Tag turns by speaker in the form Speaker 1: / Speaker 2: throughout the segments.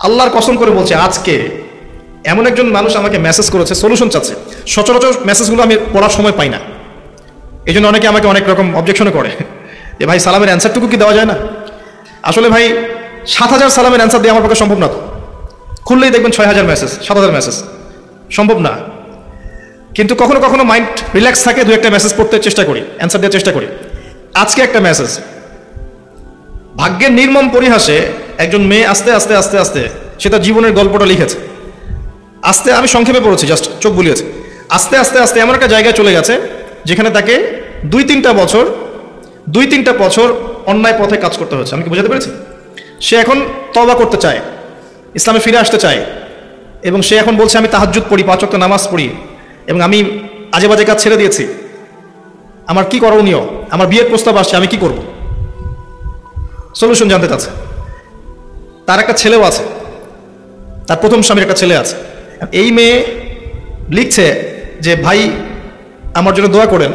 Speaker 1: আল্লাহর কসম করে বলছে, আজকে এমন একজন মানুষ আমাকে মেসেজ করেছে, সলিউশন চাচ্ছে। সচরাচর মেসেজগুলো আমি পড়ার সময় পাই না, এই জন্য অনেকে আমাকে অনেক রকম অবজেকশনও করে যে ভাই সালামের অ্যান্সারটুকু কি দেওয়া যায় না? আসলে ভাই 7,000 সালামের অ্যান্সার দিয়ে আমার পক্ষে সম্ভব না। তো খুললেই দেখবেন 6,000 মেসেজ, 7,000 মেসেজ, সম্ভব না। কিন্তু কখনো কখনো মাইন্ড রিল্যাক্স থাকে, দু একটা মেসেজ পড়তে চেষ্টা করি, অ্যান্সার দেওয়ার চেষ্টা করি। আজকে একটা মেসেজ, ভাগ্যের নির্মম পরিহাসে একজন মেয়ে আস্তে আস্তে আস্তে আস্তে সে তার জীবনের গল্পটা লিখেছে। আস্তে, আমি সংক্ষেপে পড়েছি, জাস্ট চোখ বুলিয়েছে। আস্তে আস্তে আস্তে এমন একটা জায়গায় চলে গেছে যেখানে তাকে 2-3টা বছর অন্যায় পথে কাজ করতে হয়েছে। আমি কি বোঝাতে পেরেছি? সে এখন তওবা করতে চায়, ইসলামে ফিরে আসতে চায়, এবং সে এখন বলছে আমি তাহাজ্জুদ পড়ি, 5 ওয়াক্ত নামাজ পড়ি, এবং আমি আজে বাজে কাজ ছেড়ে দিয়েছি, আমার কি করণীয়, আমার বিয়ের প্রস্তাব আসছে, আমি কি করব? সলিউশন জানতে চাচ্ছে। তার একটা ছেলেও আছে, তার প্রথম স্বামীর একটা ছেলে আছে। এই মেয়ে লিখছে যে ভাই আমার জন্য দোয়া করেন,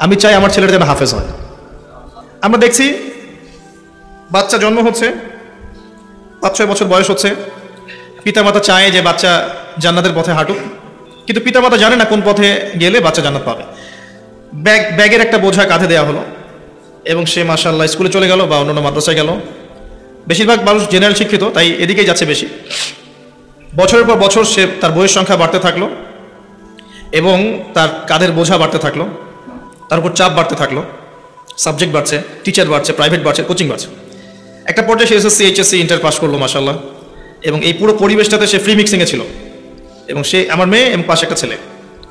Speaker 1: আমি চাই আমার ছেলেটা যেন হাফেজ হয়। আমরা দেখছি বাচ্চা জন্ম হচ্ছে, 5-6 বছর বয়স হচ্ছে, পিতামাতা চায় যে বাচ্চা জান্নাতের পথে হাঁটুক, কিন্তু পিতামাতা জানে না কোন পথে গেলে বাচ্চা জান্নাত পাবে। ব্যাগের একটা বোঝা কাঁধে দেওয়া হলো, এবং সে মাশাআল্লাহ স্কুলে চলে গেল বা অন্যান্য মাদ্রাসায় গেল। বেশিরভাগ মানুষ জেনারেল শিক্ষিত, তাই এদিকেই যাচ্ছে বেশি। বছরের পর বছর সে তার বইয়ের সংখ্যা বাড়তে থাকলো, এবং তার কাঁধের বোঝা বাড়তে থাকলো, তার উপর চাপ বাড়তে থাকলো, সাবজেক্ট বাড়ছে, টিচার বাড়ছে, প্রাইভেট বাড়ছে, কোচিং বাড়ছে। একটা পর্যায়ে সে এসএসসি, এইচএসসি, ইন্টার পাস করলো মাশাআল্লাহ, এবং এই পুরো পরিবেশটাতে সে ফ্রি মিক্সিংয়ে ছিল। এবং সে আমার মেয়ে, এবং পাশে একটা ছেলে,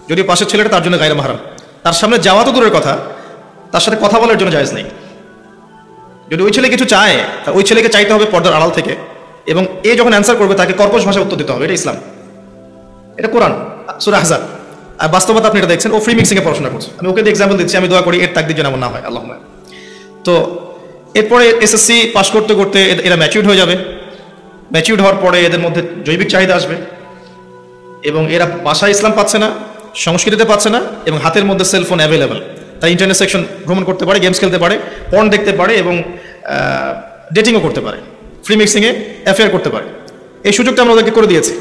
Speaker 1: যদিও পাশের ছেলেটা তার জন্য গায়রে মাহরাম, তার সামনে যাওয়া তো দূরের কথা, তার সাথে কথা বলার জন্য জায়েজ নেই। যদি ওই ছেলে কিছু চায়, ওই ছেলেকে চাইতে হবে পর্দার আড়াল থেকে, এবং এ যখন অ্যান্সার করবে তাকে কর্কশ ভাষায় উত্তর দিতে হবে। এটা ইসলাম, এটা কোরআন, সূরা আহজাব। আর বাস্তবতা আপনি এটা দেখছেন, ও ফ্রি মিক্সিংয়ে পড়াশোনা করছে। আমি ওকে এক্সাম্পল দিচ্ছি, আমি দোয়া করি এর তাকদীর যেন এমন না হয়, আল্লাহুম্মা। তো এরপরে এসএসসি পাস করতে করতে এরা ম্যাচিউরড হয়ে যাবে। ম্যাচিউরড হওয়ার পরে এদের মধ্যে জৈবিক চাহিদা আসবে, এবং এরা ভাষায় ইসলাম পাচ্ছে না, সংস্কৃতিতে পাচ্ছে না, এবং হাতের মধ্যে সেলফোন অ্যাভেলেবেল। তাই ইন্টারনেট সেকশন ভ্রমণ করতে পারে, গেমস খেলতে পারে, পর্ন দেখতে পারে, এবং ডেটিংও করতে পারে, ফ্রি মিক্সিংয়ে অ্যাফেয়ার করতে পারে। এই সুযোগটা আমরা ওদেরকে করে দিয়েছি,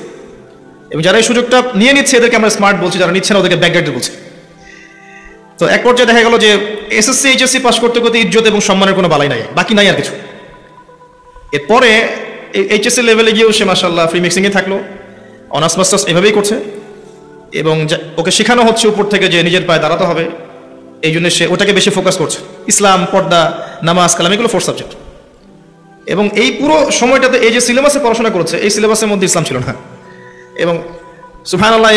Speaker 1: এবং যারা এই সুযোগটা নিয়ে নিচ্ছে এদেরকে আমরা স্মার্ট বলছি, যারা নিচ্ছে না ওদেরকে ব্যাকডেটেড বলছি। তো এক পর্যায়ে দেখা গেল যে এসএসসি, এইচএসসি পাস করতে করতে ইজ্জত এবং সম্মানের কোনো বালাই নাই, বাকি নাই আর কিছু। এরপরে এইচএসসি লেভেলে গিয়েও সে মাশাআল্লাহ ফ্রি মিক্সিংয়ে থাকলো, অনার্স মাস্টার্স এভাবেই করছে, এবং ওকে শেখানো হচ্ছে উপর থেকে যে নিজের পায়ে দাঁড়াতে হবে, এই জন্য সে ওটাকে বেশি ফোকাস করছে। ইসলাম, পর্দা, নামাজ, কালাম এগুলো 4 সাবজেক্ট। এবং এই পুরো সময়টাতে এই যে সিলেবাসে পড়াশোনা করেছে, এই সিলেবাসের মধ্যে ইসলাম ছিল না। এবং সুবহানাল্লাহ,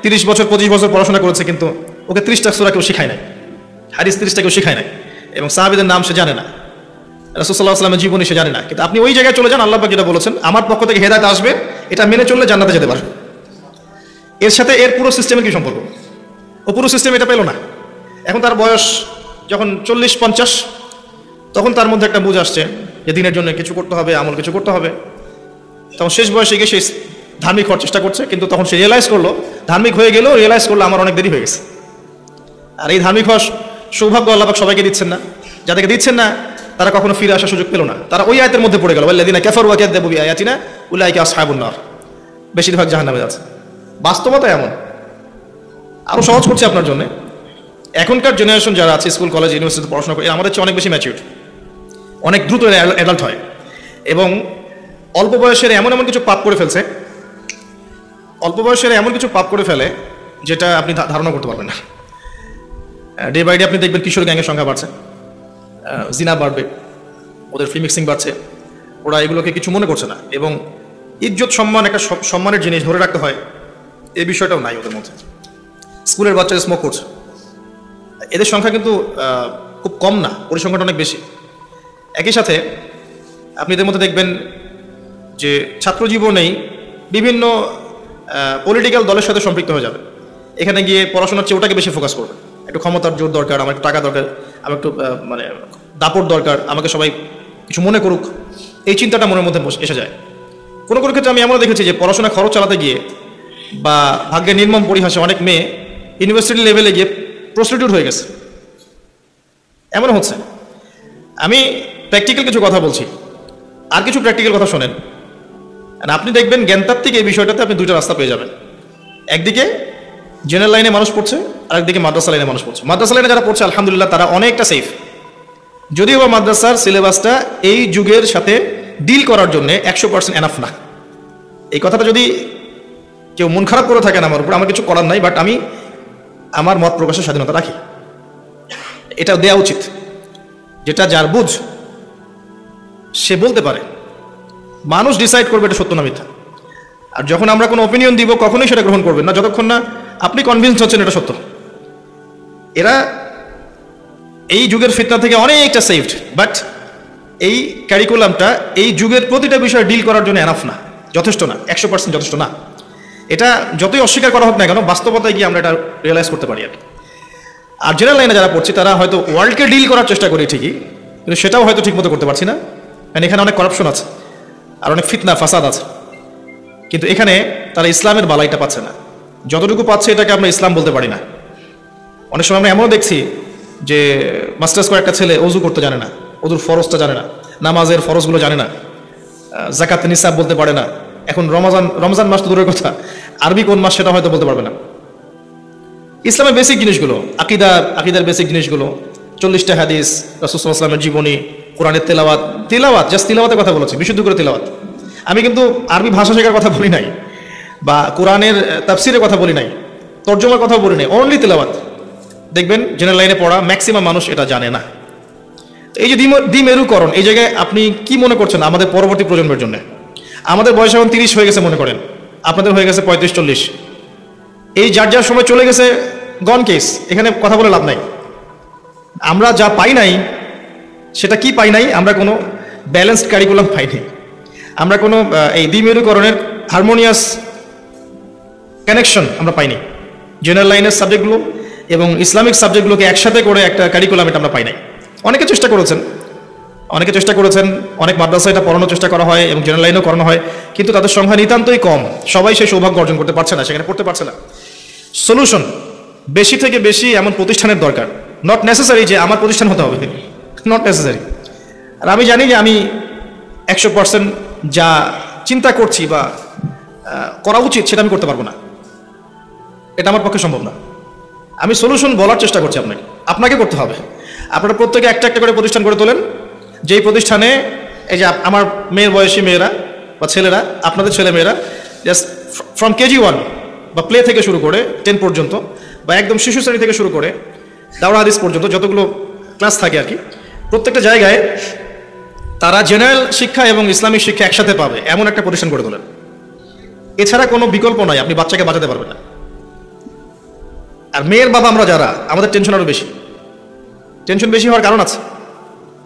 Speaker 1: 30 বছর 25 বছর পড়াশোনা করেছে, কিন্তু ওকে 30টা সূরা কেউ শেখায় নাই, হাদিস 30টা কেউ শেখায় নাই, এবং সাহাবীদের নাম সে জানে না, রাসূল সাল্লাল্লাহু আলাইহি ওয়াসাল্লামের জীবনী সে জানে না। কিন্তু আপনি ওই জায়গায় চলে যান, আল্লাহ পাক যেটা বলেছেন, আমার পক্ষ থেকে হেদায়েত আসবে, এটা মেনে চললে জান্নাতে যেতে পারবে। এর সাথে এর পুরো সিস্টেমের কি সম্পর্ক? ও পুরো সিস্টেম এটা পেল না। এখন তার বয়স যখন 40-50, তখন তার মধ্যে একটা বুঝ আসছে যে দিনের জন্য কিছু করতে হবে, আমল কিছু করতে হবে। তখন শেষ বয়সে গিয়ে সে ধার্মিক হওয়ার চেষ্টা করছে, কিন্তু তখন সে রিয়েলাইজ করলো, ধার্মিক হয়ে গেলেও রিয়েলাইজ করলো আমার অনেক দেরি হয়ে গেছে। আর এই ধার্মিক হওয়ার সৌভাগ্য আল্লাহ পাক সবাইকে দিচ্ছেন না। যাদেরকে দিচ্ছেন না তারা কখনো ফিরে আসার সুযোগ পেল না, তারা ওই আয়াতের মধ্যে পড়ে গেল, ওয়াল্লাযিনা কাফারু ওয়া কাযযাবু বিআয়াতিনা উলাইকা আসহাবুন নার, বেশিরভাগ জাহান্নামে যাচ্ছে। বাস্তবতা এমন। আরো সহজ করছি আপনার জন্য, এখনকার জেনারেশন যারা আছে স্কুল, কলেজ, ইউনিভার্সিটিতে পড়াশোনা করে, আমাদের চেয়ে অনেক বেশি ম্যাচিউরড, অনেক দ্রুত অ্যাডাল্ট হয়, এবং অল্প বয়সের এমন কিছু পাপ করে ফেলছে, অল্প বয়সের এমন কিছু পাপ করে ফেলে যেটা আপনি ধারণা করতে পারবেন না। ডে বাই ডে আপনি দেখবেন কিশোর গ্যাংয়ের সংখ্যা বাড়ছে, জিনা বাড়বে, ওদের ফ্রি মিক্সিং বাড়ছে, ওরা এগুলোকে কিছু মনে করছে না, এবং ইজ্জত সম্মান, একটা সম্মানের জিনিস ধরে রাখতে হয়, এই বিষয়টাও নাই ওদের মধ্যে। স্কুলের বাচ্চারা স্মোক করছে, এদের সংখ্যা কিন্তু খুব কম না, পরিসংখ্যানটা অনেক বেশি। একই সাথে আপনি এদের মধ্যে দেখবেন যে ছাত্র জীবনেই বিভিন্ন পলিটিক্যাল দলের সাথে সম্পৃক্ত হয়ে যাবে। এখানে গিয়ে পড়াশোনার চেয়ে ওটাকে বেশি ফোকাস করবে, একটু ক্ষমতার জোর দরকার, আমার একটু টাকা দরকার, আমার একটু মানে দাপট দরকার, আমাকে সবাই কিছু মনে করুক, এই চিন্তাটা মনের মধ্যে এসে যায়। কোনো কোনো ক্ষেত্রে আমি এমন দেখেছি যে পড়াশোনা খরচ চালাতে গিয়ে বা ভাগ্যের নির্মম পরিহাসে অনেক মেয়ে ইউনিভার্সিটি লেভেলে গিয়ে প্রস্টিটিউট হয়ে গেছে, এমন হচ্ছে। আমি প্র্যাকটিক্যাল কিছু কথা বলছি, আর কিছু প্র্যাকটিক্যাল কথা শোনেন। আর আপনি দেখবেন জ্ঞানতাত্ত্বিক এই বিষয়টাতে আপনি দুইটা রাস্তা পেয়ে যাবেন। একদিকে জেনারেল লাইনে মানুষ পড়ছে, আর একদিকে মাদ্রাসা লাইনে মানুষ পড়ছে। মাদ্রাসা লাইনে যারা পড়ছে আলহামদুলিল্লাহ তারা অনেকটা সেফ, যদিও বা মাদ্রাসার সিলেবাসটা এই যুগের সাথে ডিল করার জন্য 100% এনাফ না। এই কথাটা যদি কেউ মন খারাপ করে থাকেন আমার উপর, আমার কিছু করার নাই, বাট আমি আমার মত প্রকাশের স্বাধীনতা রাখি, এটা দেওয়া উচিত। যেটা যার বুঝ সে বলতে পারে, মানুষ ডিসাইড করবে এটা সত্য না মিথ্যা। আর যখন আমরা কোনো অপিনিয়ন দিব কখনোই সেটা গ্রহণ করবেন না যতক্ষণ না আপনি কনভিন্স হচ্ছেন এটা সত্য। এরা এই যুগের ফিতনা থেকে অনেকটা সেভড, বাট এই ক্যারিকুলামটা এই যুগের প্রতিটা বিষয় ডিল করার জন্য এনাফ না, যথেষ্ট না, 100% যথেষ্ট না। এটা যতই অস্বীকার করা হোক না কেন, বাস্তবতায় গিয়ে আমরা এটা রিয়েলাইজ করতে পারি আর কি। আর জেনারেল লাইনে যারা পড়ছি তারা হয়তো ওয়ার্ল্ডকে ডিল করার চেষ্টা করি ঠিকই, কিন্তু সেটাও হয়তো ঠিকমতো করতে পারছি না, কারণ এখানে অনেক করাপশন আছে আর অনেক ফিতনা ফাসাদ আছে। কিন্তু এখানে তারা ইসলামের বালাইটা পাচ্ছে না, যতটুকু পাচ্ছে এটাকে আমরা ইসলাম বলতে পারি না। অনেক সময় আমরা এমনও দেখছি যে মাস্টার্স করে একটা ছেলে অজু করতে জানে না, অজুর ফরজটা জানে না, নামাজের ফরজগুলো জানে না, জাকাত নিসাব বলতে পারে না। এখন রমজান মাস তো দূরের কথা, আরবি কোন মাস সেটা হয়তো বলতে পারবে না। ইসলামের বেসিক জিনিসগুলো, আকিদার বেসিক জিনিসগুলো, 40টা হাদিস, রাসূল সাল্লাল্লাহু আলাইহি ওয়াসাল্লামের জীবনী, কোরআনের তেলাওয়াত জাস্ট তিলাওয়াতের কথা বলেছি, বিশুদ্ধ করে তিলাওয়াত। আমি কিন্তু আরবি ভাষা শেখার কথা বলি নাই, বা কোরআনের তাফসিরের কথা বলি নাই, তর্জমার কথা বলি নাই, অনলি তিলাওয়াত। দেখবেন জেনারেল লাইনে পড়া ম্যাক্সিমাম মানুষ এটা জানে না। এই যে দ্বিমেরুকরণ, এই জায়গায় আপনি কি মনে করছেন আমাদের পরবর্তী প্রজন্মের জন্য? আমাদের বয়স এখন 30 হয়ে গেছে মনে করেন, আপনাদের হয়ে গেছে 35-40। এই যার যার সময় চলে গেছে, গন কেস, এখানে কথা বলে লাভ নাই। আমরা যা পাই নাই সেটা কি পাই নাই, আমরা কোনো ব্যালেন্সড কারিকুলাম পাই নাই, আমরা কোনো এই দ্বিমেরুকরণের হারমোনিয়াস কানেকশন আমরা পাইনি। জেনারেল লাইনের সাবজেক্টগুলো এবং ইসলামিক সাবজেক্টগুলোকে একসাথে করে একটা কারিকুলাম এটা আমরা পাই নাই। অনেকে চেষ্টা করেছেন, অনেক মাদ্রাসায় এটা পড়ানোর চেষ্টা করা হয় এবং জেনারেল লাইনেও করানো হয়, কিন্তু তাদের সংখ্যা নিতান্তই কম। সবাই সেই সৌভাগ্য অর্জন করতে পারছে না, সেখানে পড়তে পারছে না। সলিউশন বেশি থেকে বেশি এমন প্রতিষ্ঠানের দরকার। নট নেসেসারি যে আমার প্রতিষ্ঠান হতে হবে, নট নেসেসারি। আর আমি জানি যে আমি 100% যা চিন্তা করছি বা করা উচিত সেটা আমি করতে পারবো না, এটা আমার পক্ষে সম্ভব না। আমি সলিউশন বলার চেষ্টা করছি আপনাকে করতে হবে। আপনারা প্রত্যেকে একটা একটা করে প্রতিষ্ঠান করে তোলেন, যেই প্রতিষ্ঠানে এই যে আমার মেয়ের বয়সী মেয়েরা বা ছেলেরা, আপনাদের ছেলে মেয়েরা জাস্ট ফ্রম কেজি 1 বা প্লে থেকে শুরু করে 10 পর্যন্ত, বা একদম শিশু শ্রেণী থেকে শুরু করে দাওরা হাদিস পর্যন্ত যতগুলো ক্লাস থাকে আর কি, প্রত্যেকটা জায়গায় তারা জেনারেল শিক্ষা এবং ইসলামিক শিক্ষা একসাথে পাবে এমন একটা প্রতিষ্ঠান করে তোলেন। এছাড়া কোনো বিকল্প নাই, আপনি বাচ্চাকে বাঁচাতে পারবেন না। আর মেয়ের বাবা আমরা যারা, আমাদের টেনশন আরো বেশি। টেনশন বেশি হওয়ার কারণ আছে,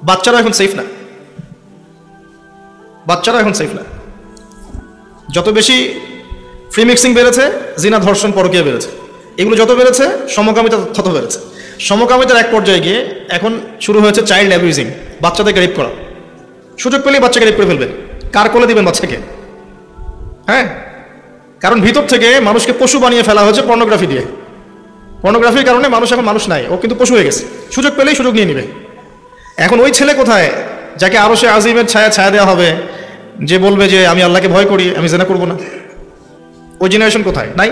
Speaker 1: বাচ্চারা এখন সেফ না। যত বেশি ফ্রি মিক্সিং বেড়েছে, জিনা, ধর্ষণ, পরকীয়া বেড়েছে, এগুলো যত বেড়েছে সমকামিতা তত বেড়েছে। সমকামিতার এক পর্যায়ে গিয়ে এখন শুরু হয়েছে চাইল্ড অ্যাবিউজিং, বাচ্চাদেরকে রেপ করা। সুযোগ পেলেই বাচ্চাকে রেপ করে ফেলবেন, কার কোলে দিবেন বাচ্চাকে? হ্যাঁ, কারণ ভিতর থেকে মানুষকে পশু বানিয়ে ফেলা হয়েছে পর্নোগ্রাফি দিয়ে। পর্নোগ্রাফির কারণে মানুষ এখন মানুষ নাই, ও কিন্তু পশু হয়ে গেছে। সুযোগ পেলেই সুযোগ নিয়ে নিবে। এখন ওই ছেলে কোথায় যাকে আরশে আজিমের ছায়া দেওয়া হবে, যে বলবে যে আমি আল্লাহকে ভয় করি, আমি জিনা করব না? ওই জেনারেশন কোথায়? নাই।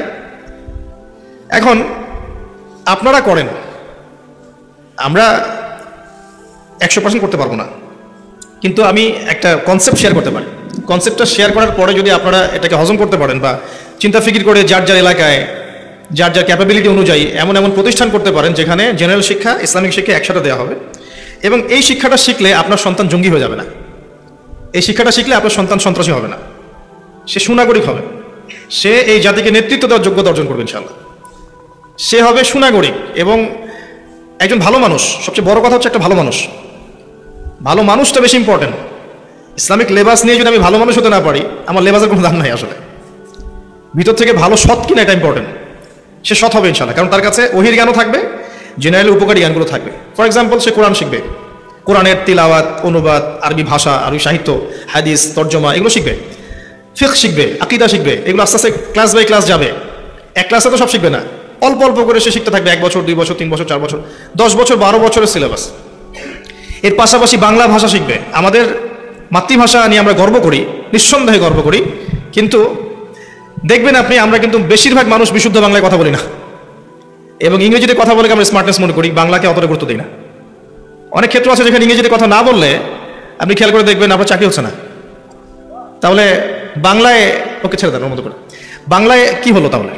Speaker 1: এখন আপনারা করেন, আমরা 100% করতে পারবো না, কিন্তু আমি একটা কনসেপ্ট শেয়ার করতে পারি। কনসেপ্টটা শেয়ার করার পরে যদি আপনারা এটাকে হজম করতে পারেন বা চিন্তা ফিকির করে যার যার এলাকায় যার যার ক্যাপাবিলিটি অনুযায়ী এমন প্রতিষ্ঠান করতে পারেন যেখানে জেনারেল শিক্ষা, ইসলামিক শিক্ষা একসাথে দেওয়া হবে, এবং এই শিক্ষাটা শিখলে আপনার সন্তান জঙ্গি হয়ে যাবে না। এই শিক্ষাটা শিখলে আপনার সন্তান সন্ত্রাসী হবে না, সে সুনাগরিক হবে, সে এই জাতিকে নেতৃত্ব দেওয়ার যোগ্যতা অর্জন করবে ইনশাআল্লাহ। সে হবে সুনাগরিক এবং একজন ভালো মানুষ। সবচেয়ে বড় কথা হচ্ছে একটা ভালো মানুষ। ভালো মানুষটা বেশি ইম্পর্টেন্ট। ইসলামিক লেবাস নিয়ে যদি আমি ভালো মানুষ হতে না পারি, আমার লেবাসের কোনো দাম নাই আসলে। ভিতর থেকে ভালো সৎ কিনা এটা ইম্পর্টেন্ট। সে সৎ হবে ইনশাআল্লাহ, কারণ তার কাছে ওহির জ্ঞানও থাকবে, জেনারেল উপকারী জ্ঞানগুলো থাকবে। ফর এক্সাম্পল, সে কোরআন শিখবে, কোরআনের তিলাওয়াত, অনুবাদ, আরবি ভাষা, আরবি সাহিত্য, হাদিস, তর্জমা, এগুলো শিখবে। ফিকহ শিখবে, আকীদা শিখবে। এগুলো আস্তে আস্তে ক্লাস বাই ক্লাস যাবে। এক ক্লাসে তো সব শিখবে না, অল্প অল্প করে সে শিখতে থাকবে। 1 বছর, 2 বছর, 3 বছর, 4 বছর, 10 বছর, 12 বছরের সিলেবাস। এর পাশাপাশি বাংলা ভাষা শিখবে। আমাদের মাতৃভাষা নিয়ে আমরা গর্ব করি, নিঃসন্দেহে গর্ব করি, কিন্তু দেখবেন আপনি আমরা কিন্তু বেশিরভাগ মানুষ বিশুদ্ধ বাংলায় কথা বলি না, এবং ইংরেজিতে কথা বলে আমরা স্মার্টনেস মনে করি, বাংলাকে অতটা গুরুত্ব দিই না। অনেক ক্ষেত্র আছে যেখানে ইংরেজিতে কথা না বললে আপনি খেয়াল করে দেখবেন আপনার চাকরি হচ্ছে না। তাহলে বাংলায় ওকে ছেড়ে দেন ওর মতো করে, বাংলায় কি হলো তাহলে?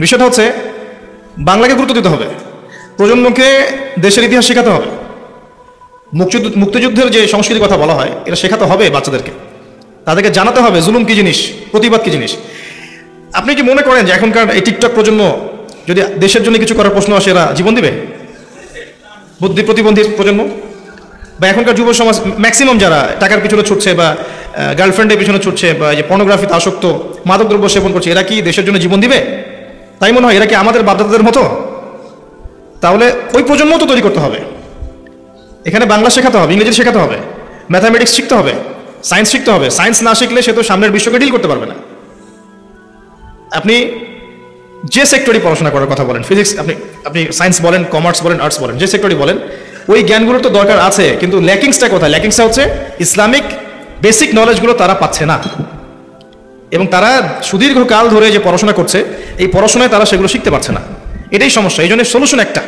Speaker 1: বিষয়টা হচ্ছে বাংলাকে গুরুত্ব দিতে হবে, প্রজন্মকে দেশের ইতিহাস শেখাতে হবে, মুক্তিযুদ্ধের যে সংস্কৃতির কথা বলা হয় এটা শেখাতে হবে বাচ্চাদেরকে, তাদেরকে জানাতে হবে জুলুম কি জিনিস, প্রতিবাদ কি জিনিস। আপনি কি মনে করেন যে এখনকার এই টিকটক প্রজন্ম যদি দেশের জন্য কিছু করার প্রশ্ন আসে এরা জীবন দিবে? বুদ্ধি প্রতিবন্ধী প্রজন্ম বা এখনকার যুব সমাজ ম্যাক্সিমাম যারা টাকার পিছনে ছুটছে বা গার্লফ্রেন্ডের পিছনে ছুটছে বা যে পর্নোগ্রাফিতে আসক্ত, মাদকদ্রব্য সেবন করছে, এরা কি দেশের জন্য জীবন দিবে? তাই মনে হয় এরা কি আমাদের বাধ্যতাদের মতো? তাহলে ওই প্রজন্ম তো তৈরি করতে হবে। এখানে বাংলা শেখাতে হবে, ইংরেজি শেখাতে হবে, ম্যাথামেটিক্স শিখতে হবে, সায়েন্স শিখতে হবে। সায়েন্স না শিখলে সে তো সামনের বিশ্বকে ডিল করতে পারবে না। আপনি যে সেক্টরই পড়াশোনা করার কথা বলেন, ফিজিক্স আপনি সায়েন্স বলেন, কমার্স বলেন, আর্টস বলেন, যে সেক্টরই বলেন, ওই জ্ঞানগুলোর তো দরকার আছে, কিন্তু ল্যাকিংসটা কোথায়? ল্যাকিংসটা হচ্ছে ইসলামিক বেসিক নলেজগুলো তারা পাচ্ছে না, এবং তারা সুদীর্ঘ কাল ধরে যে পড়াশোনা করছে এই পড়াশোনায় তারা সেগুলো শিখতে পারছে না। এটাই সমস্যা। এই জন্য সলিউশন একটা,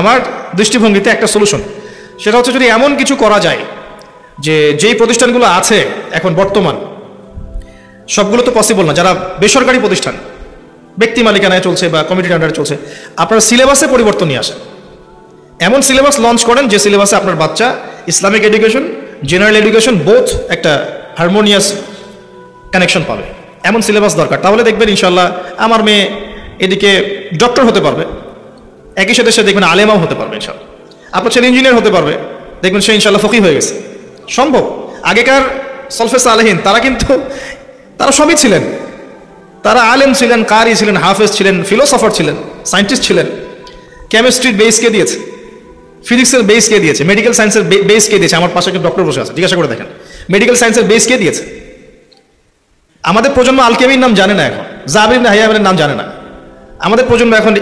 Speaker 1: আমার দৃষ্টিভঙ্গিতে একটা সলিউশন, সেটা হচ্ছে যদি এমন কিছু করা যায় যে যেই প্রতিষ্ঠানগুলো আছে এখন বর্তমান, সবগুলো তো পসিবল না, যারা বেসরকারি প্রতিষ্ঠান ব্যক্তি মালিকানায় চলছে বা কমিটির আন্ডারে চলছে, আপনার সিলেবাসে পরিবর্তন নিয়ে আসেন। এমন সিলেবাস লঞ্চ করেন যে সিলেবাসে আপনার বাচ্চা Islamic education, general education both একটা হারমোনিয়াস কানেকশন পাবে, এমন সিলেবাস দরকার। তাহলে দেখবেন ইনশাল্লাহ আমার মেয়ে এদিকে ডক্টর হতে পারবে, একই সাথে সে দেখবেন আলেমাও হতে পারবে ইনশাল্লাহ। আপনার ছেলে ইঞ্জিনিয়ার হতে পারবে, দেখবেন সে ইনশাল্লাহ ফকিহ হয়ে গেছে। সম্ভব। আগেকার সলফে সালেহিন তারা সবই ছিলেন, তারা আলেম ছিলেন, কারি ছিলেন, হাফেজ ছিলেন, ফিলোসফার ছিলেন, সায়েন্টিস্ট ছিলেন। কেমিস্ট্রির বেস কে দিয়েছে? ফিজিক্সের বেস কে দিয়েছে? মেডিকেল সায়েন্সের বেস কে দিয়েছে? আমার পাশে একজন ডক্টর বসে আছে, জিজ্ঞাসা করে দেখেন মেডিকেল সায়েন্সের বেস কে দিয়েছে? আমাদের প্রজন্ম আল-কেমির নাম জানে না, এখন জাবির ইবনে হাইয়ামের নাম জানে না। আমাদের প্রজন্ম এখন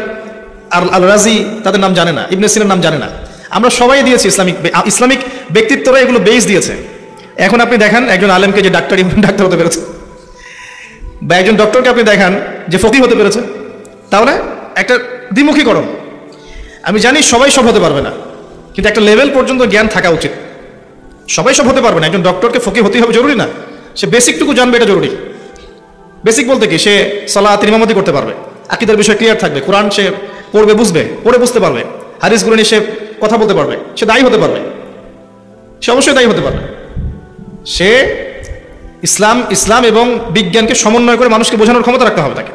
Speaker 1: আল রাজি তাদের নাম জানে না, ইবনে সিনার নাম জানে না। আমরা সবাই দিয়েছি ইসলামিক ব্যক্তিত্বরা এগুলো বেস দিয়েছে। এখন আপনি দেখেন একজন আলেমকে যে ডাক্তার হতে পেরেছে, বা একজন ডক্টরকে আপনি দেখান যে ফকিহ হতে পেরেছে, তাহলে একটা দ্বিমুখীকরণ। আমি জানি সবাই সব হতে পারবে না, কিন্তু একটা লেভেল পর্যন্ত জ্ঞান থাকা উচিত। সবাই সব হতে পারবে না, একজন ডক্টরকে ফকিহ হতেই হবে জরুরি না, সে বেসিকটুকু জানবে এটা জরুরি। বেসিক বলতে কি, সে সালাত ইমামতি করতে পারবে, আকীদার বিষয় ক্লিয়ার থাকবে, কোরআন সে পড়বে বুঝবে, পড়ে বুঝতে পারবে, হাদিসগুলো নিয়ে সে কথা বলতে পারবে, সে দায়ী হতে পারবে, সে অবশ্যই দায়ী হতে পারবে। সে ইসলাম এবং বিজ্ঞানকে সমন্বয় করে মানুষকে বোঝানোর ক্ষমতা রাখতে হবে তাকে।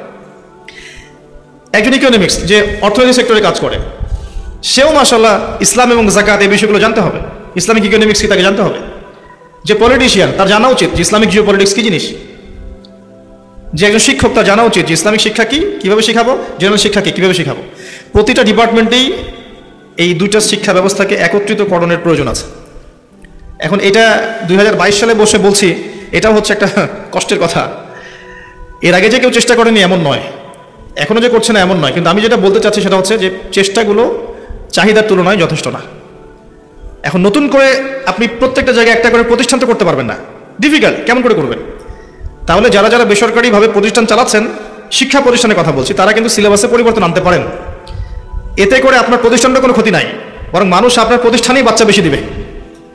Speaker 1: একজন ইকোনমিক্স যে অর্থনৈতিক সেক্টরে কাজ করে, সেও মাশাআল্লাহ ইসলাম এবং যাকাত এই বিষয়গুলো জানতে হবে, ইসলামিক ইকোনমিক্স কি তাকে জানতে হবে। যে পলিটিশিয়ান তার জানা উচিত যে ইসলামিক জিও পলিটিক্স কি জিনিস। যে একজন শিক্ষক তার জানা উচিত যে ইসলামিক শিক্ষা কি, কীভাবে শেখাবো, জেনারেল শিক্ষা কি, কীভাবে শেখাবো। প্রতিটা ডিপার্টমেন্টেই এই দুইটা শিক্ষা ব্যবস্থাকে একত্রিতকরণের প্রয়োজন আছে। এখন এটা 2022 সালে বসে বলছি, এটাও হচ্ছে একটা কষ্টের কথা। এর আগে যে কেউ চেষ্টা করেনি এমন নয়, এখনও যে করছে না এমন নয়, কিন্তু আমি যেটা বলতে চাচ্ছি সেটা হচ্ছে যে চেষ্টাগুলো চাহিদার তুলনায় যথেষ্ট না। এখন নতুন করে আপনি প্রত্যেকটা জায়গায় একটা করে প্রতিষ্ঠান তো করতে পারবেন না, ডিফিকাল্ট। কেমন করে করবেন? তাহলে যারা যারা বেসরকারিভাবে প্রতিষ্ঠান চালাচ্ছেন, শিক্ষা প্রতিষ্ঠানের কথা বলছি, তারা কিন্তু সিলেবাসে পরিবর্তন আনতে পারেন। এতে করে আপনার প্রতিষ্ঠানটা কোনো ক্ষতি নাই, বরং মানুষ আপনার প্রতিষ্ঠানেই বাচ্চা বেশি দিবে।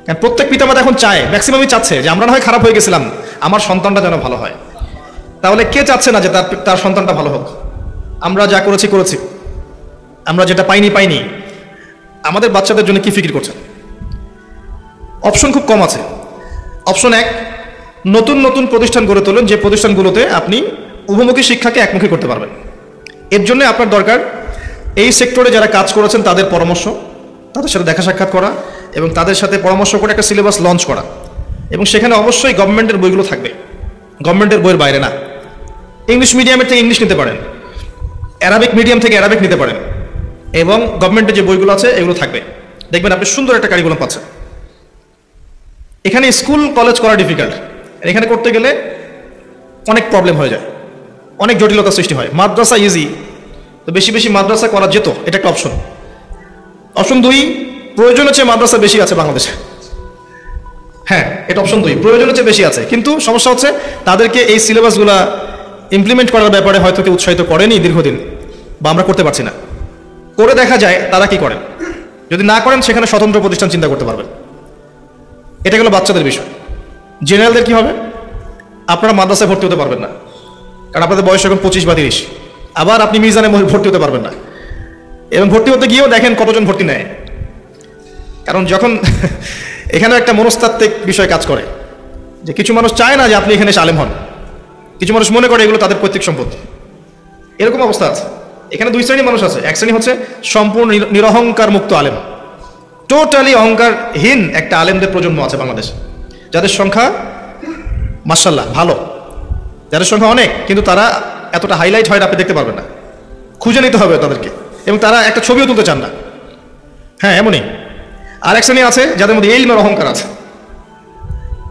Speaker 1: কারণ প্রত্যেক পিতামাতা এখন চায়, ম্যাক্সিমামই চাচ্ছে যে আমরা না হয় খারাপ হয়ে গেছিলাম, আমার সন্তানটা যেন ভালো হয়। তাহলে কে চাচ্ছে না যে তার সন্তানটা ভালো হোক? আমরা যা করেছি, আমরা যেটা পাইনি, আমাদের বাচ্চাদের জন্য কি ফিকির করছেন? অপশন খুব কম আছে। অপশন 1, নতুন নতুন প্রতিষ্ঠান গড়ে তোলেন, যে প্রতিষ্ঠানগুলোতে আপনি উভমুখী শিক্ষাকে একমুখী করতে পারবেন। এর জন্য আপনার দরকার এই সেক্টরে যারা কাজ করেছেন তাদের পরামর্শ, তাদের সাথে দেখা সাক্ষাৎ করা এবং তাদের সাথে পরামর্শ করে একটা সিলেবাস লঞ্চ করা। এবং সেখানে অবশ্যই গভর্নমেন্টের বইগুলো থাকবে, গভর্নমেন্টের বইয়ের বাইরে না। ইংলিশ মিডিয়ামের থেকে ইংলিশ নিতে পারেন, অ্যারাবিক মিডিয়াম থেকে অ্যারাবিক নিতে পারেন, এবং গভর্নমেন্টের যে বইগুলো আছে এগুলো থাকবে। দেখবেন আপনি সুন্দর একটা কারিকুলাম পাচ্ছেন। এখানে স্কুল কলেজ করা ডিফিকাল্ট, এখানে করতে গেলে অনেক প্রবলেম হয়ে যায়, অনেক জটিলতা সৃষ্টি হয়। মাদ্রাসা ইজি, তো বেশি বেশি মাদ্রাসা করা যেত, এটা একটা অপশন। অপশন 2, প্রয়োজনের চেয়ে মাদ্রাসা বেশি আছে বাংলাদেশে। হ্যাঁ, এটা অপশন 2, প্রয়োজনের চেয়ে বেশি আছে, কিন্তু সমস্যা হচ্ছে তাদেরকে এই সিলেবাসগুলো ইমপ্লিমেন্ট করার ব্যাপারে হয়তো কেউ উৎসাহিত করেনি দীর্ঘদিন, বা আমরা করতে পারছি না। করে দেখা যায় তারা কি করেন, যদি না করেন সেখানে স্বতন্ত্র প্রতিষ্ঠান চিন্তা করতে পারবেন। এটা গেল বাচ্চাদের বিষয়। জেনারেলদের কি হবে? আপনারা মাদ্রাসায় ভর্তি হতে পারবেন না, কারণ আপনাদের বয়স এখন 25 বা 30। আবার আপনি মিজানে ভর্তি হতে পারবেন না, এবং ভর্তি হতে গিয়েও দেখেন কতজন ভর্তি নেয়। কারণ যখন এখানে একটা মনস্তাত্ত্বিক বিষয় কাজ করে, যে কিছু মানুষ চায় না যে আপনি এখানে এসে আলেম হন, কিছু মানুষ মনে করে এগুলো তাদের পৈতৃক সম্পত্তি। এরকম অবস্থা আছে। এখানে 2 শ্রেণীর মানুষ আছে। এক শ্রেণী হচ্ছে সম্পূর্ণ নিরহংকার মুক্ত আলেম, টোটালি অহংকারহীন একটা আলেমদের প্রজন্ম আছে বাংলাদেশে, যাদের সংখ্যা মাশাআল্লাহ ভালো, যাদের সংখ্যা অনেক, কিন্তু তারা এতটা হাইলাইট হয় আপনি দেখতে পারবেন না, খুঁজে নিতে হবে তাদেরকে, এবং তারা একটা ছবিও তুলতে চান না। হ্যাঁ, এমনই। আর এক শ্রেণী আছে যাদের মধ্যে ইলমের অহংকার আছে,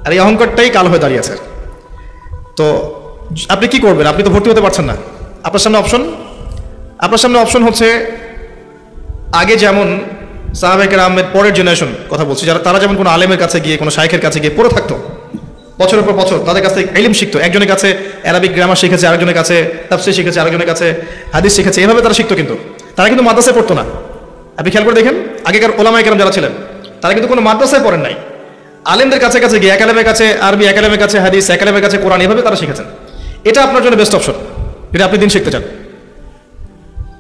Speaker 1: আর এই অহংকারটাই কাল হয়ে দাঁড়িয়েছে। তো আপনি কি করবেন? আপনি তো ভর্তি হতে পারছেন না। আপনার সামনে অপশন হচ্ছে, আগে যেমন সাহাবায়ে কেরামের পরের জেনারেশন কথা বলছি, তারা যেমন কোনো আলেমের কাছে গিয়ে, কোনো শাইখের কাছে গিয়ে পড়ে থাকতো বছরের পর বছর, তাদের কাছে ইলম শিখতো। একজনের কাছে অ্যারাবিক গ্রামার শিখেছে, আরেকজনের কাছে তাফসীর শিখেছে, আরেকজনের কাছে হাদিস শিখেছে, এভাবে তারা শিখতো। কিন্তু তারা কিন্তু মাদ্রাসায় পড়তো না। আপনি খেয়াল করে দেখেন, আগেকার ওলামায়ে কেরাম যারা ছিলেন তারা কিন্তু কোনো মাদ্রাসায় পড়েন নাই, আলেমদের কাছে কাছে গিয়ে, এক আলেমের কাছে আরবি, এক আলেমের কাছে হাদিস, এক আলেমের কাছে কোরআন, এভাবে তারা শিখেছেন। এটা আপনার জন্য বেস্ট অপশন যদি আপনি দিন শিখতে চান।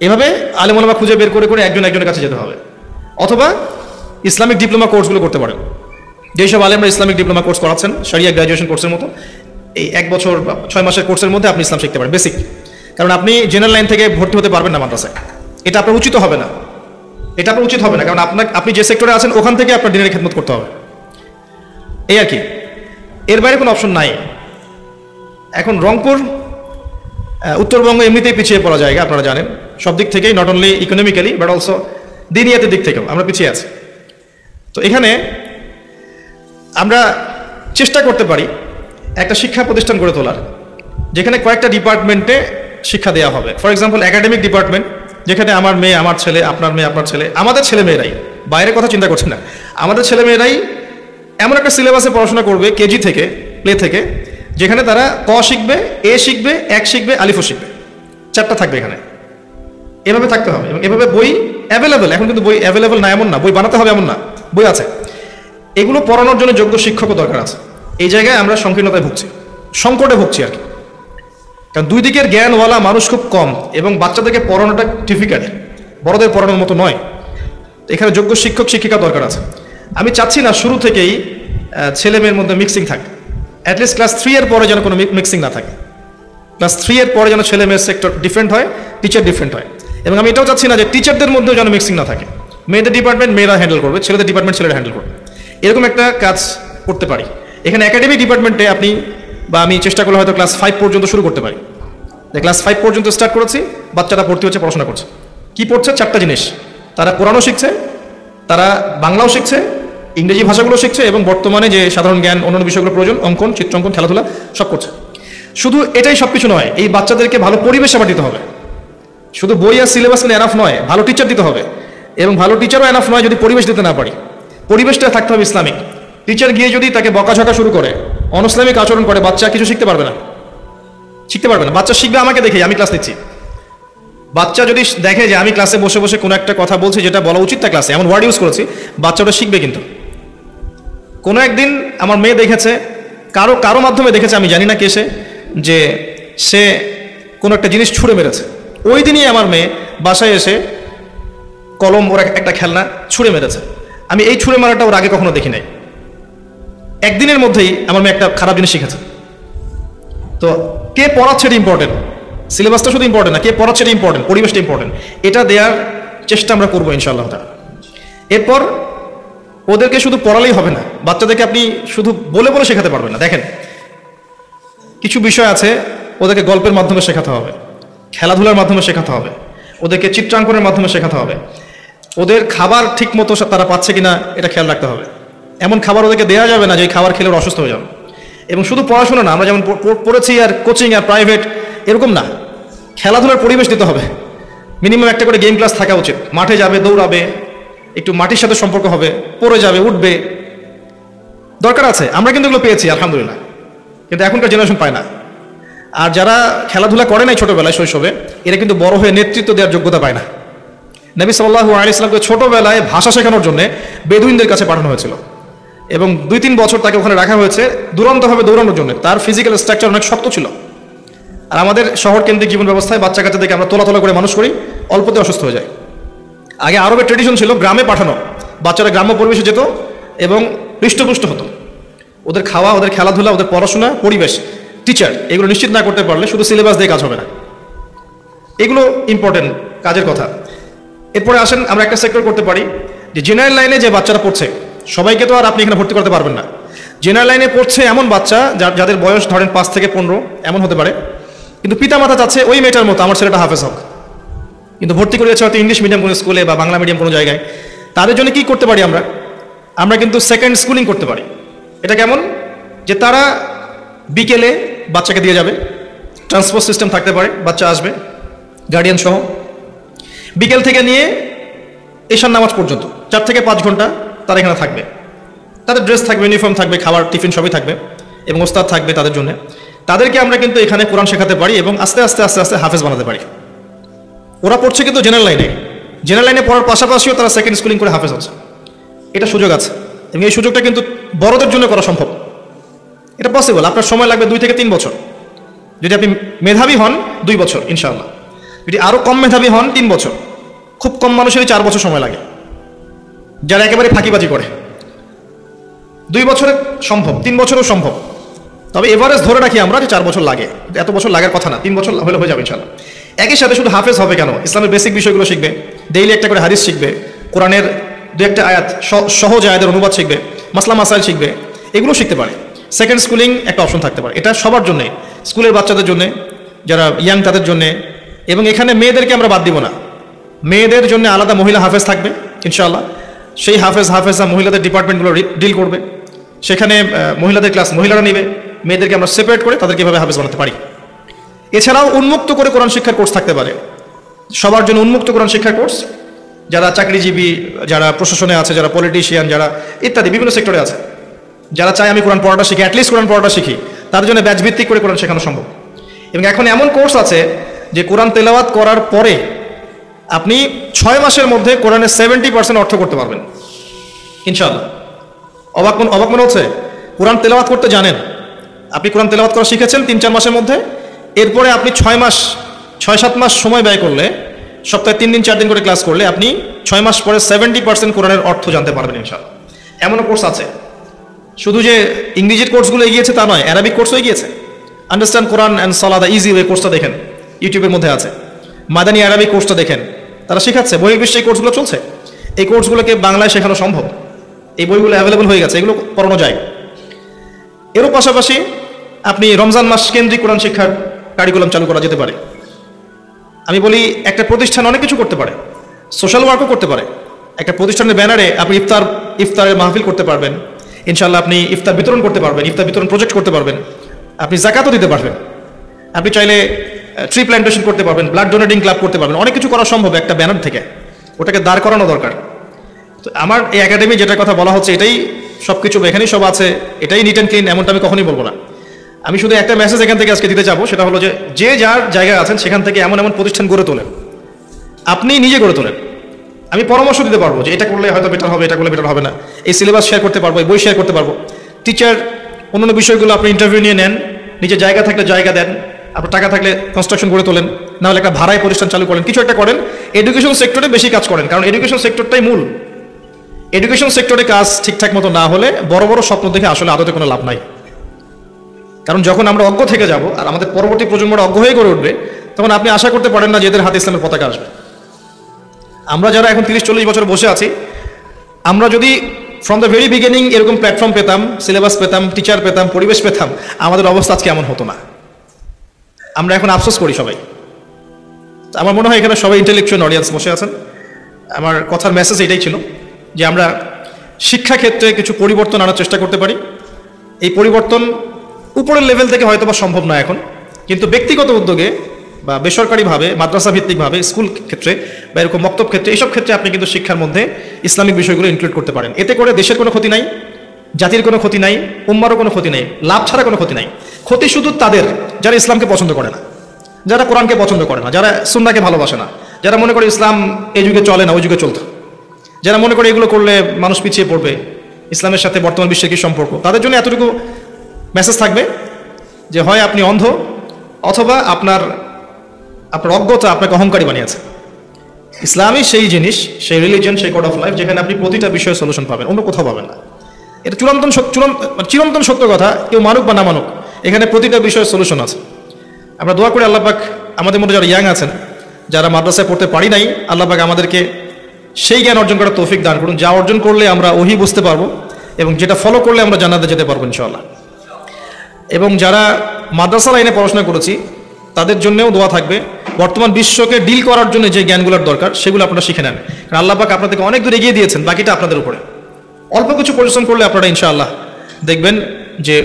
Speaker 1: এভাবে আলেম ওলামা খুঁজে বের করে করে একজনের কাছে যেতে হবে। অথবা ইসলামিক ডিপ্লোমা কোর্সগুলো করতে পারেন। যেসব আলেমরা ইসলামিক ডিপ্লোমা কোর্স করাচ্ছেন, শরিয়া গ্র্যাজুয়েশন কোর্সের মতো, এই 1 বছর বা 6 মাসের কোর্সের মধ্যে আপনি ইসলাম শিখতে পারেন, বেসিক। কারণ আপনি জেনারেল লাইন থেকে ভর্তি হতে পারবেন না মাদ্রাসায়, এটা আপনার উচিত হবে না। কারণ আপনি যে সেক্টরে আছেন ওখান থেকে আপনার দিনের খেদমত করতে হবে, এই আর কি। এর বাইরে কোনো অপশন নাই। এখন রংপুর, উত্তরবঙ্গ এমনিতেই পিছিয়ে পড়া জায়গা, আপনারা জানেন, সব দিক থেকেই, not only economically but also দিনিয়াতের দিক থেকেও আমরা পিছিয়ে আছি। তো এখানে আমরা চেষ্টা করতে পারি একটা শিক্ষা প্রতিষ্ঠান গড়ে তোলার, যেখানে কয়েকটা ডিপার্টমেন্টে শিক্ষা দেওয়া হবে। ফর এক্সাম্পল, একাডেমিক ডিপার্টমেন্ট, যেখানে আমার মেয়ে আমার ছেলে, আপনার মেয়ে আপনার ছেলে, আমাদের ছেলে মেয়েরাই, বাইরের কথা চিন্তা করছি না, আমাদের ছেলে মেয়েরাই এমন একটা সিলেবাসে পড়াশোনা করবে, কেজি থেকে, প্লে থেকে, যেখানে তারা ক শিখবে, এ শিখবে, এক শিখবে, আলিফও শিখবে, 4টা থাকবে এখানে। এভাবে থাকতে হবে, এবং এভাবে বই অ্যাভেলেবেল। এখন কিন্তু বই অ্যাভেলেবেল না এমন না, বই বানাতে হবে এমন না, বই আছে। এগুলো পড়ানোর জন্য যোগ্য শিক্ষকও দরকার আছে। এই জায়গায় আমরা সংকীর্ণতায় ভুগছি, সংকটে ভুগছি আর কি। কারণ 2 দিকের জ্ঞানওয়ালা মানুষ খুব কম, এবং বাচ্চাদেরকে পড়ানোটা ডিফিকাল্ট, বড়দের পড়ানোর মতো নয়। এখানে যোগ্য শিক্ষক শিক্ষিকা দরকার আছে। আমি চাচ্ছি না শুরু থেকেই ছেলে মেয়ের মধ্যে মিক্সিং থাকে, অ্যাটলিস্ট ক্লাস 3 এর পরে যেন কোনো মিক্সিং না থাকে। ক্লাস 3 এর পরে যেন ছেলে মেয়ের সেক্টর ডিফারেন্ট হয়, টিচার ডিফারেন্ট হয়। এবং আমি এটাও চাচ্ছি না যে টিচারদের মধ্যেও যেন মিক্সিং না থাকে, মেয়েদের ডিপার্টমেন্ট মেয়েরা হ্যান্ডেল করবে, ছেলেদের ডিপার্টমেন্ট ছেলেরা হ্যান্ডেল করবে, এরকম একটা কাজ করতে পারি। এখানে একাডেমিক ডিপার্টমেন্টে আপনি বা আমি চেষ্টা করলে হয়তো ক্লাস 5 পর্যন্ত শুরু করতে পারি। ক্লাস 5 পর্যন্ত স্টার্ট করেছি, বাচ্চারা ভর্তি হচ্ছে, পড়াশোনা করছে। কি পড়ছে? 4টা জিনিস। তারা কোরআনও শিখছে, তারা বাংলাও শিখছে, ইংরেজি ভাষাগুলো শিখছে, এবং বর্তমানে যে সাধারণ জ্ঞান অন্যান্য বিষয়গুলো প্রয়োজন, অঙ্কন, চিত্রাঙ্কন, খেলাধুলা সব করছে। শুধু এটাই সব কিছু নয়, এই বাচ্চাদেরকে ভালো পরিবেশ আবার দিতে হবে। শুধু বই আর সিলেবাস এনাফ নয়, ভালো টিচার দিতে হবে, এবং ভালো টিচারও এনাফ নয় যদি পরিবেশ দিতে না পারি। পরিবেশটা থাকতে হবে ইসলামিক। টিচার গিয়ে যদি তাকে বকাঝকা শুরু করে, অনইসলামিক আচরণ করে, বাচ্চা কিছু শিখতে পারবে না। বাচ্চা শিখবে আমাকে দেখে, আমি ক্লাস নিচ্ছি। বাচ্চা যদি দেখে যে আমি ক্লাসে বসে বসে কোনো একটা কথা বলছি যেটা বলা উচিত তা ক্লাসে, এমন ওয়ার্ড ইউজ করেছি, বাচ্চা ওটা শিখবে। কিন্তু কোনো একদিন আমার মেয়ে দেখেছে, কারো মাধ্যমে দেখেছে, আমি জানি না কে যে সে কোনো একটা জিনিস ছুঁড়ে মেরেছে। ওই দিনই আমার মেয়ে বাসায় এসে কলম, ওর একটা খেলনা ছুঁড়ে মেরেছে। আমি এই ছুঁড়ে মারাটা ওর আগে কখনো দেখি নাই। একদিনের মধ্যেই আমার মেয়ে একটা খারাপ জিনিস শিখেছে। তো কে পড়াচ্ছে এটা ইম্পর্টেন্ট, সিলেবাসটা শুধু ইম্পর্টেন্ট না, কে পড়াচ্ছে এটা ইম্পর্টেন্ট, পরিবেশটা ইম্পর্টেন্ট। এটা দেওয়ার চেষ্টা আমরা করবো ইনশাআল্লাহ তাআলা। এরপর ওদেরকে শুধু পড়ালেই হবে না, বাচ্চাদেরকে আপনি শুধু বলে বলে শেখাতে পারবেন না। দেখেন, কিছু বিষয় আছে ওদেরকে গল্পের মাধ্যমে শেখাতে হবে, খেলাধুলার মাধ্যমে শেখাতে হবে, ওদেরকে চিত্রাঙ্কনের মাধ্যমে শেখাতে হবে, ওদের খাবার ঠিক মতো তারা পাচ্ছে কিনা এটা খেয়াল রাখতে হবে। এমন খাবার ওদেরকে দেওয়া যাবে না যে খাবার খেলে ওরা অসুস্থ হয়ে যাবে। এবং শুধু পড়াশোনা না, আমরা যেমন পড়েছি আর কোচিং আর প্রাইভেট এরকম না, খেলাধুলার পরিবেশ দিতে হবে। মিনিমাম একটা করে গেম ক্লাস থাকা উচিত। মাঠে যাবে, দৌড়াবে, একটু মাটির সাথে সম্পর্ক হবে, পড়ে যাবে, উঠবে, দরকার আছে, আমরা কিন্তু এগুলো পেয়েছি আলহামদুলিল্লাহ, কিন্তু এখনকার জেনারেশন পায় না। আর যারা খেলাধুলা করে নাই ছোটবেলায় শৈশবে, এরা কিন্তু বড় হয়ে নেতৃত্ব দেওয়ার যোগ্যতা পায় না। নবী সাল্লাল্লাহু আলাইহি ওয়াসাল্লামকে ছোটবেলায় ভাষা শেখানোর জন্য বেদুইনদের কাছে পাঠানো হয়েছিল এবং 2-3 বছর তাকে ওখানে রাখা হয়েছে দুরন্তভাবে দৌড়ানোর জন্য। তার ফিজিক্যাল স্ট্রাকচার অনেক শক্ত ছিল। আর আমাদের শহর কেন্দ্রিক জীবন ব্যবস্থায় বাচ্চা কাচ্চাদেরকে আমরা তোলা করে মানুষ করি, অল্পতে অসুস্থ হয়ে যায়। আগে আরবের ট্রেডিশন ছিল গ্রামে পাঠানো, বাচ্চারা গ্রাম্য পরিবেশে যেত এবং হৃষ্টপুষ্ট হতো। ওদের খাওয়া, ওদের খেলাধুলা, ওদের পড়াশোনা, পরিবেশ, টিচার, এগুলো নিশ্চিত না করতে পারলে শুধু সিলেবাস দিয়ে কাজ হবে না। এগুলো ইম্পর্টেন্ট কাজের কথা। এরপরে আসেন আমরা একটা সেক্টর করতে পারি যে জেনারেল লাইনে যে বাচ্চারা পড়ছে, সবাইকে তো আর আপনি এখানে ভর্তি করতে পারবেন না। জেনারেল লাইনে পড়ছে এমন বাচ্চা যাদের বয়স ধরেন 5 থেকে 15 এমন হতে পারে, কিন্তু পিতা মাতা চাচ্ছে ওই মেয়েটার মতো আমার ছেলেটা হাফেজ হোক, কিন্তু ভর্তি করেছে হয়তো ইংলিশ মিডিয়াম কোনো স্কুলে বা বাংলা মিডিয়াম কোনো জায়গায়। তাদের জন্য কি করতে পারি আমরা কিন্তু সেকেন্ড স্কুলিং করতে পারি। এটা কেমন, যে তারা বিকেলে বাচ্চাকে দিয়ে যাবে, ট্রান্সপোর্ট সিস্টেম থাকতে পারে, বাচ্চা আসবে গার্ডিয়ান সহ, বিকেল থেকে নিয়ে এশার নামাজ পর্যন্ত 4 থেকে 5 ঘন্টা তারা এখানে থাকবে। তাদের ড্রেস থাকবে, ইউনিফর্ম থাকবে, খাবার টিফিন সবই থাকবে এবং ওস্তাদ থাকবে তাদের জন্য। তাদেরকে আমরা কিন্তু এখানে কোরআন শেখাতে পারি এবং আস্তে আস্তে আস্তে আস্তে হাফেজ বানাতে পারি। ওরা পড়ছে কিন্তু জেনারেল লাইনে পড়ার পাশাপাশিও তারা সেকেন্ড স্কুলিং করে হাফেজ হচ্ছে। এটা সুযোগ আছে এবং এই সুযোগটা কিন্তু বড়দের জন্য করা সম্ভব। এটা পসিবল। আপনার সময় লাগবে 2 থেকে 3 বছর। যদি আপনি মেধাবী হন 2 বছর ইনশাআল্লাহ, যদি আরো কম মেধাবী হন 3 বছর, খুব কম মানুষেরই 4 বছর সময় লাগে যারা একেবারে ফাঁকিবাজি করে। 2 বছরে সম্ভব, 3 বছরও সম্ভব, তবে এভারেজ ধরে রাখি আমরা যে 4 বছর লাগে। এত বছর লাগার কথা না, 3 বছর হলে হয়ে যাবে ইনশাআল্লাহ। একই সাথে শুধু হাফেজ হবে কেন, ইসলামের বেসিক বিষয়গুলো শিখবে, ডেইলি একটা করে হাদিস শিখবে, কোরআনের 2-1টা আয়াত সহজ আয়াতের অনুবাদ শিখবে, মাসলা মাসাইল শিখবে, এগুলো শিখতে পারে। সেকেন্ড স্কুলিং একটা অপশন থাকতে পারে। এটা সবার জন্য, স্কুলের বাচ্চাদের জন্য, যারা ইয়াং তাদের জন্য। এবং এখানে মেয়েদেরকে আমরা বাদ দিব না, মেয়েদের জন্য আলাদা মহিলা হাফেজ থাকবে ইনশাআল্লাহ। সেই হাফেজা মহিলাদের ডিপার্টমেন্টগুলো ডিল করবে, সেখানে মহিলাদের ক্লাস মহিলারা নেবে, মেয়েদেরকে আমরা সেপারেট করে তাদেরকে এভাবে হাফেজ বানাতে পারি। এছাড়াও উন্মুক্ত করে কোরআন শিক্ষার কোর্স থাকতে পারে, সবার জন্য উন্মুক্ত কোরআন শিক্ষার কোর্স। যারা চাকরিজীবী, যারা প্রশাসনে আছে, যারা পলিটিশিয়ান, যারা ইত্যাদি বিভিন্ন সেক্টরে আছে, যারা চায় আমি কোরআন পড়াটা শিখি, অ্যাটলিস্ট কোরআন পড়াটা শিখি, তাদের জন্য ব্যাচ ভিত্তিক করে কোরআন শেখানো সম্ভব। এবং এখন এমন কোর্স আছে যে কোরআন তেলাওয়াত করার পরে আপনি 6 মাসের মধ্যে কোরআনের 70% অর্থ করতে পারবেন ইনশাআল্লাহ। অবাক মনে হচ্ছে? কোরআন তেলাওয়াত করতে জানেন, আপনি কোরআন তেলাওয়াত করা শিখেছেন 3-4 মাসের মধ্যে, এরপরে আপনি 6-7 মাস সময় ব্যয় করলে, সপ্তাহে 3 দিন 4 দিন করে ক্লাস করলে আপনি 6 মাস পরে 70% কোরআনের অর্থ জানতে পারবেন ইনশাআল্লাহ। এমনও কোর্স আছে। শুধু যে ইংরেজির কোর্সগুলো এগিয়েছে তা নয়, অ্যারাবিক কোর্সও এগিয়েছে। Understand Quran and Salah the easy way কোর্সটা দেখেন, ইউটিউবের মধ্যে আছে। মাদানী আরবিক কোর্সটা দেখেন, তারা শেখাচ্ছে। বহির্বিশ্বে এই কোর্সগুলো চলছে। এই কোর্সগুলোকে বাংলায় শেখানো সম্ভব, এই বইগুলো অ্যাভেলেবল হয়ে গেছে, এগুলো পড়ানো যায়। এরও পাশাপাশি আপনি রমজান মাস কেন্দ্রিক কোরআন শিক্ষার কারিকুলাম চালু করা যেতে পারে। আমি বলি একটা প্রতিষ্ঠান অনেক কিছু করতে পারে, সোশ্যাল ওয়ার্কও করতে পারে। একটা প্রতিষ্ঠানের ব্যানারে আপনি ইফতারের মাহফিল করতে পারবেন ইনশাআল্লাহ, আপনি ইফতার বিতরণ করতে পারবেন, ইফতার বিতরণ প্রজেক্ট করতে পারবেন, আপনি যাকাতও দিতে পারবেন, আপনি চাইলে ট্রি প্ল্যান্টেশন করতে পারবেন, ব্লাড ডোনেটিং ক্লাব করতে পারবেন। অনেক কিছু করা সম্ভব একটা ব্যানার থেকে, ওটাকে দাঁড় করানো দরকার। তো আমার এই একাডেমি যেটার কথা বলা হচ্ছে এটাই সব কিছু, এখানেই সব আছে, এটাই নিট অ্যান্ড ক্লিন, এমনটা আমি কখনোই বলবো না। আমি শুধু একটা মেসেজ এখান থেকে আজকে দিতে যাবো, সেটা হলো যে যার জায়গায় আছেন সেখান থেকে এমন প্রতিষ্ঠান গড়ে তোলেন, আপনি নিজে গড়ে তোলেন। আমি পরামর্শ দিতে পারবো যে এটা করলে হয়তো বেটার হবে, এটা করলে বেটার হবে না, এই সিলেবাস শেয়ার করতে পারবো, এই বই শেয়ার করতে পারবো। টিচার অন্যান্য বিষয়গুলো আপনি ইন্টারভিউ নিয়ে নেন, নিজের জায়গা থাকলে জায়গা দেন, আপনার টাকা থাকলে কনস্ট্রাকশন গড়ে তোলেন, না হলে একটা ভাড়ায় প্রতিষ্ঠান চালু করেন, কিছু একটা করেন। এডুকেশন সেক্টরে বেশি কাজ করেন, কারণ এডুকেশন সেক্টরটাই মূল। এডুকেশন সেক্টরে কাজ ঠিকঠাক মতো না হলে বড় বড় স্বপ্ন দেখে আসলে আদতে কোনো লাভ নাই। কারণ যখন আমরা অজ্ঞ থেকে যাব আর আমাদের পরবর্তী প্রজন্মরা অজ্ঞ হয়ে গড়ে উঠবে, তখন আপনি আশা করতে পারেন না যে এদের হাতে ইসলামের পতাকা আসবে। আমরা যারা এখন 30-40 বছর বসে আছি, আমরা যদি ফ্রম দ্য ভেরি বিগিনিং এরকম প্ল্যাটফর্ম পেতাম, সিলেবাস পেতাম, টিচার পেতাম, পরিবেশ পেতাম, আমাদের অবস্থা আজকে এমন হতো না। আমরা এখন আফসোস করি সবাই। আমার মনে হয় এখানে সবাই ইন্টেলেকচুয়াল অডিয়েন্স বসে আছেন। আমার কথার মেসেজ এটাই ছিল যে আমরা শিক্ষাক্ষেত্রে কিছু পরিবর্তন আনার চেষ্টা করতে পারি। এই পরিবর্তন উপরের লেভেল থেকে হয়তো বা সম্ভব না এখন, কিন্তু ব্যক্তিগত উদ্যোগে বা বেসরকারিভাবে, মাদ্রাসা ভিত্তিকভাবে, স্কুল ক্ষেত্রে বা এরকম মক্তব ক্ষেত্রে, এইসব ক্ষেত্রে আপনি কিন্তু শিক্ষার মধ্যে ইসলামিক বিষয়গুলো ইনক্লুড করতে পারেন। এতে করে দেশের কোনো ক্ষতি নাই, জাতির কোনো ক্ষতি নাই, উম্মারও কোনো ক্ষতি নেই, লাভ ছাড়া কোনো ক্ষতি নাই। ক্ষতি শুধু তাদের যারা ইসলামকে পছন্দ করে না, যারা কোরআনকে পছন্দ করে না, যারা সুন্নাহকে ভালোবাসে না, যারা মনে করে ইসলাম এই যুগে চলে না ওই যুগে চলতো, যারা মনে করে এগুলো করলে মানুষ পিছিয়ে পড়বে, ইসলামের সাথে বর্তমান বিশ্বের কি সম্পর্ক, তাদের জন্য এতটুকু মেসেজ থাকবে যে হয় আপনি অন্ধ অথবা আপনার অজ্ঞতা আপনাকে অহংকারী বানিয়েছে। ইসলামই সেই জিনিস, সেই রিলিজিয়ন, সেই কোড অফ লাইফ যেখানে আপনি প্রতিটা বিষয়ে সলিউশন পাবেন, অন্য কোথাও পাবেন না। এটা চিরন্তন সত্য কথা, কেউ মানুক বা না মানুক, এখানে প্রতিটা বিষয়ে সলিউশন আছে। আমরা দোয়া করি আল্লাহ পাক আমাদের মধ্যে যারা ইয়াং আছেন, যারা মাদ্রাসায় পড়তে পারি নাই, আল্লাহ পাক আমাদেরকে সেই জ্ঞান অর্জন করার তৌফিক দান করুন, যা অর্জন করলে আমরা ওহী বুঝতে পারবো এবং যেটা ফলো করলে আমরা জান্নাতে যেতে পারবো ইনশাআল্লাহ। এবং যারা মাদ্রাসা লাইনে পড়াশোনা করেছি তাদের জন্যও দোয়া থাকবে, বর্তমান বিশ্বকে ডিল করার জন্য যে জ্ঞানগুলোর দরকার সেগুলো আপনারা শিখে নেন, কারণ আল্লাহ পাক আপনাদেরকে অনেক দূর এগিয়ে দিয়েছেন, বাকিটা আপনাদের উপরে। অল্প কিছু পরিশ্রম করলে আপনারা ইনশাআল্লাহ দেখবেন যে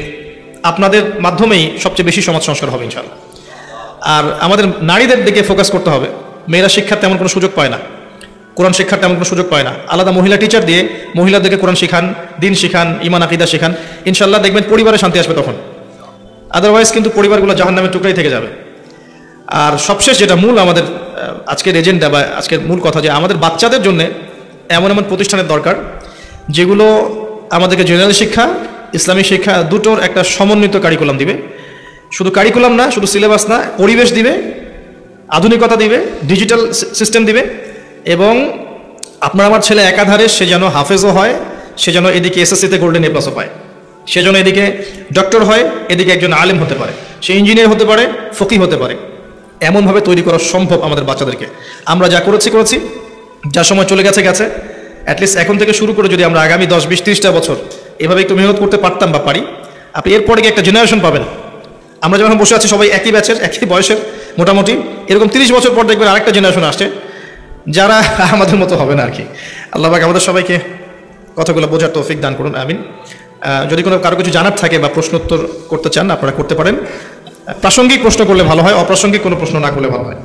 Speaker 1: আপনাদের মাধ্যমেই সবচেয়ে বেশি সমাজ সংস্কার হবে ইনশাআল্লাহ। আর আমাদের নারীদের দিকে ফোকাস করতে হবে। মেয়েরা শিক্ষার তেমন কোনো সুযোগ পায় না, কোরআন শিক্ষার তেমন কোনো সুযোগ পায় না। আলাদা মহিলা টিচার দিয়ে মহিলাদেরকে কোরআন শিখান, দিন শিখান, ইমান আকিদা শিখান, ইনশাআল্লাহ দেখবেন পরিবারে শান্তি আসবে তখন। আদারওয়াইজ কিন্তু পরিবারগুলো জাহান্নামের টুকরাই থেকে যাবে। আর সবশেষ যেটা মূল আমাদের আজকের এজেন্ডা বা আজকের মূল কথা, যে আমাদের বাচ্চাদের জন্য এমন এমন প্রতিষ্ঠানের দরকার যেগুলো আমাদেরকে জেনারেল শিক্ষা, ইসলামিক শিক্ষা দুটোর একটা সমন্বিত কারিকুলাম দিবে। শুধু কারিকুলাম না, শুধু সিলেবাস না, পরিবেশ দিবে, আধুনিকতা দিবে, ডিজিটাল সিস্টেম দিবে। এবং আপনার আমার ছেলে একাধারে সে যেন হাফেজও হয়, সে যেন এদিকে এসএসসিতে গোল্ডেন A+ পায়, সে যেন এদিকে ডক্টর হয়, এদিকে একজন আলেম হতে পারে, সে ইঞ্জিনিয়ার হতে পারে, ফকিহ হতে পারে। এমনভাবে তৈরি করা সম্ভব আমাদের বাচ্চাদেরকে। আমরা যা করেছি, যা সময় চলে গেছে অ্যাটলিস্ট এখন থেকে শুরু করে যদি আমরা আগামী 10, 20, 30টা বছর এভাবে একটু মেহনত করতে পারতাম বা পারি, আপনি এরপরে গিয়ে একটা জেনারেশন পাবেন। আমরা যখন বসে আছি সবাই একই ব্যাচের, একই বয়সের মোটামুটি, এরকম 30 বছর পর দেখবেন আরেকটা জেনারেশন আসছে যারা আমাদের মতো হবে না আর কি। আল্লাহ পাক আমাদের সবাইকে কথাগুলো বোঝার তৌফিক দান করুন, আমিন। যদি কোনো কারো কিছু জানার থাকে বা প্রশ্নোত্তর করতে চান আপনারা করতে পারেন। প্রাসঙ্গিক প্রশ্ন করলে ভালো হয়, অপ্রাসঙ্গিক কোনো প্রশ্ন না করলে ভালো হয়।